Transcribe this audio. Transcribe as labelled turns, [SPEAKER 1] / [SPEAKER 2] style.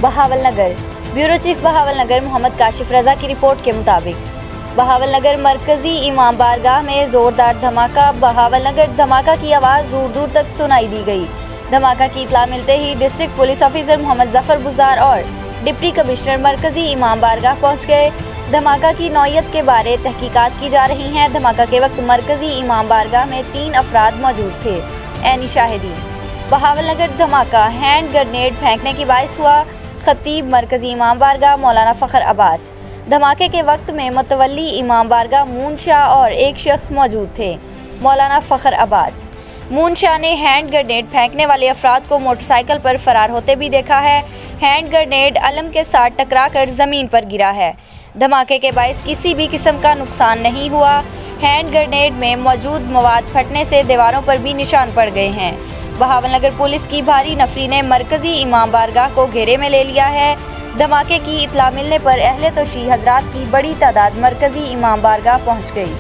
[SPEAKER 1] Bahawalnagar. Bureau chief Bahawalnagar Mohammad Kashif रजा की report के मुताबिक बहावलनगर मरकजी इमाम बारगाह में जोरदार धमाका। बहावलनगर धमाका की आवाज़ दूर दूर तक सुनाई दी गई। धमाका की इत्तला मिलते ही district police officer Mohammad Zafar Buzdar और डिप्टी कमिश्नर मरकजी इमाम बारगाह पहुँच गए। धमाका की नौयत के बारे तहकीकात की जा रही हैं। धमाका के वक्त मरकजी इमाम बारगाह में 3 अफराद मौजूद थे। ऐनी शाहिदीन। बहावलनगर धमाका हैंड ग्रेनेड फेंकने की बाइस हुआ। खतीब मरकजी इमाम बारगाह मौलाना फ़खर अब्बास। धमाके के वक्त में मुतवल्ली इमाम बारगाह मून शाह और एक शख्स मौजूद थे। मौलाना फ़खर अब्बास। मून शाह ने हैंड ग्रेनेड फेंकने वाले अफराद को मोटरसाइकिल पर फरार होते भी देखा है। हैंड ग्रेनेड अलम के साथ टकरा कर ज़मीन पर गिरा है। धमाके के बाइस किसी भी किस्म का नुकसान नहीं हुआ। हैंड ग्रेनेड में मौजूद मवाद फटने से दीवारों पर भी निशान पड़ गए हैं। बहावलनगर पुलिस की भारी नफरी ने मरकजी इमाम बारगाह को घेरे में ले लिया है। धमाके की इत्तला मिलने पर अहले तोशी हजरात की बड़ी तादाद मरकजी इमाम बारगाह पहुँच गई।